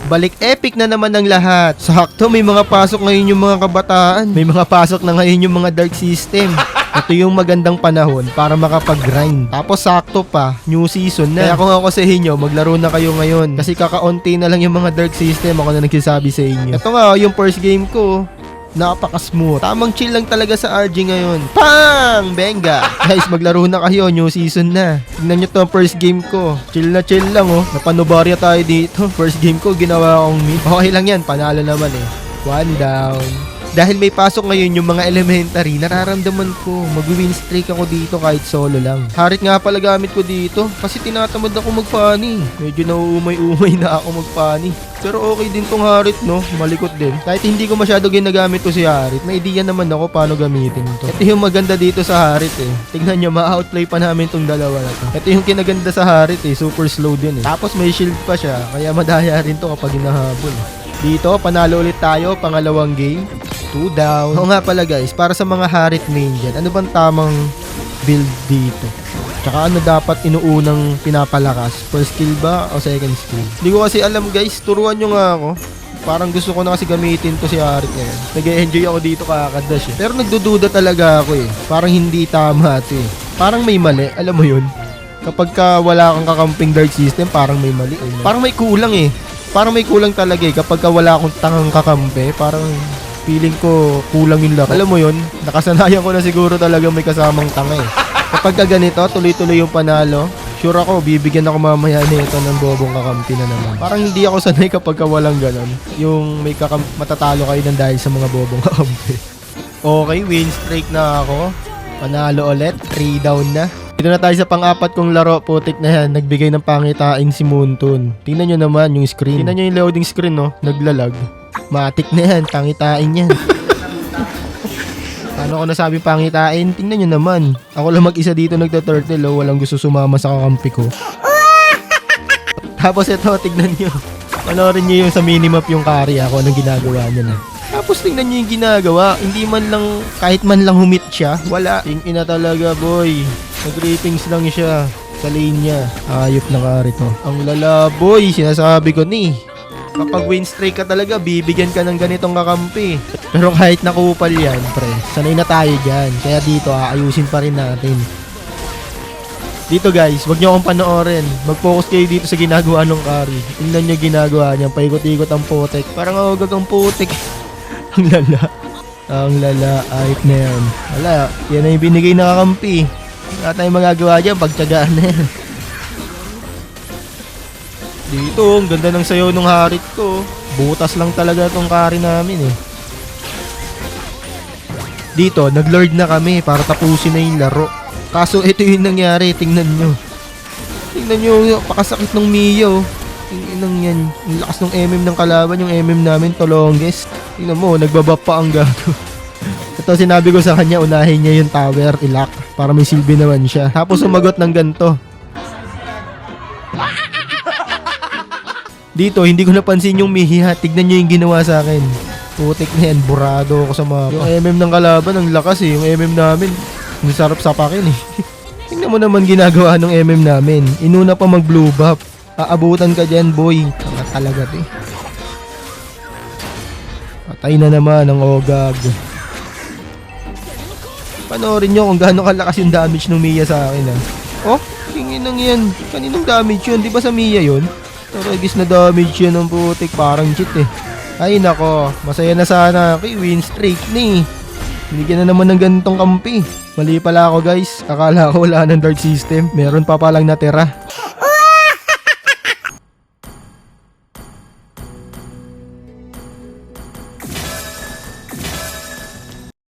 Balik epic na naman ng lahat. Sakto, may mga pasok ngayon yung mga kabataan. May mga pasok na ngayon yung mga dark system. Ito yung magandang panahon para makapag-grind. Tapos sakto pa, new season na. Kaya kung ako sa inyo, maglaro na kayo ngayon. Kasi kakaunti na lang yung mga dark system, ako na nagsasabi sa inyo. Ito nga, yung first game ko, napaka-smooth. Tamang chill lang talaga sa RG ngayon. Pang! Benga! Guys, maglaro na kayo. New season na. Tignan nyo to ang first game ko. Chill lang oh. Napanobarya tayo dito. First game ko, ginawa akong mid. Okay lang yan. Panalo naman eh. 1 down. Dahil may pasok ngayon yung mga elementary, nararamdaman ko, mag-win streak ako dito kahit solo lang. Harit nga pala gamit ko dito kasi tinatamad ako mag-funny. Medyo nauumay-umay na ako mag-funny. Pero okay din tong Harit, no? Malikot din. Kahit hindi ko masyado ginagamit to si Harit, may idea naman ako paano gamitin to. Ito yung maganda dito sa Harit eh. Tignan nyo, ma-outplay pa namin tong dalawa na to. Ito yung kinaganda sa Harit eh, super slow din eh. Tapos may shield pa siya, kaya madaya rin to kapag hinahabol. Dito, panalo ulit tayo, pangalawang game. 2 down. Oo nga pala guys, para sa mga Harit main dyan, ano bang tamang build dito? Tsaka ano dapat inuunang pinapalakas? First skill ba o second skill? Hindi ko kasi alam guys, turuan nyo nga ako. Parang gusto ko na kasi gamitin to si Harit ngayon. Nag-e-enjoy ako dito kakadash eh. Pero nagdududa talaga ako eh. Parang hindi tama ito eh. Parang may mali, alam mo yun? Kapag ka wala kang kakamping dark system, parang may mali eh. Parang may kulang eh. Parang may kulang talaga eh. Kapag ka wala akong tangang kakampi, parang feeling ko kulang yung laro. Alam mo yun, nakasanayan ko na siguro talaga may kasamang tanga eh. Kapag ka ganito, tuloy-tuloy yung panalo, sure ako, bibigyan ako mamaya nito ng bobong kakampi na naman. Parang hindi ako sanay kapag ka walang ganon. Yung may matatalo kayo ng dahil sa mga bobong kakampi. Okay, win streak na ako. Panalo ulit, 3 down na. Dito na tayo sa pang-apat kong laro, putik na yan. Nagbigay ng pangitain si Moonton. Tingnan nyo naman yung screen. Tingnan nyo yung loading screen, no? Naglalag. Matik na yan, pangitain yan. Ano ko nasabi pangitain? Tingnan nyo naman. Ako lang mag-isa dito nagta-turtle, oh. Walang gusto sumama sa kakampi ko. Tapos ito, tignan nyo. Panoorin nyo yung sa minimap yung carry, ako anong ginagawa niya na. Tapos tingnan nyo yung ginagawa. Hindi man lang, kahit man lang humit siya. Wala. Ina talaga, boy. Nag-ratings lang siya sa lane niya. Ayop na carry to. Ang lala, boy. Sinasabi ko ni. Kapag win streak ka talaga, bibigyan ka ng ganitong kakampi. Pero kahit nakupal yan, pre, sanay na tayo dyan. Kaya dito, aayusin pa rin natin. Dito guys, wag nyo akong panoorin. Mag-focus kayo dito sa ginagawa ng carry. Tingnan nyo ginagawa niya. Paikot-ikot ang putek. Parang agad ang putek. Ang lala. Ang lala. Ayop na yan. Wala, yan na yung binigay na kakampi. Wala tayong magagawa dyan. Pagtsagaan na yan. Dito, ang ganda ng sayo ng Harit ko. Butas lang talaga tong carry namin eh. Dito, nag-lord na kami para tapusin na yung laro. Kaso ito yung nangyari, tingnan nyo. Tingnan nyo, pakasakit ng Mia oh. Tingnan yan. Yung lakas ng MM ng kalaban, yung MM namin to longest. Tingnan mo, nagbabap pa ang gago. Ito sinabi ko sa kanya, unahin niya yung tower, ilak. Para may silbi naman siya. Tapos sumagot ng ganito. Dito, hindi ko napansin yung Mia. Tignan nyo yung ginawa sa akin. Putik na yan, burado ako sa mapa. Yung MM ng kalaban, ang lakas eh. Yung MM namin, ang sarap sapakin eh. Tingnan mo naman ginagawa ng MM namin. Inuna pa mag blue buff. Aabutan ka dyan, boy. Tanga talaga eh. Patay na naman ang Ogag. Panoorin nyo kung gaano kalakas yung damage ng Mia sa akin ah. Oh, tingin nang yan. Kaninong damage yun? Di ba sa Mia yun? Taragis na damage yun ng putik. Parang cheat eh. Ay nako, masaya na sana. Okay, win streak ni. Binigyan na naman ng ganitong kampi. Mali pala ako guys. Akala ko wala ng dark system. Meron pa palang natira.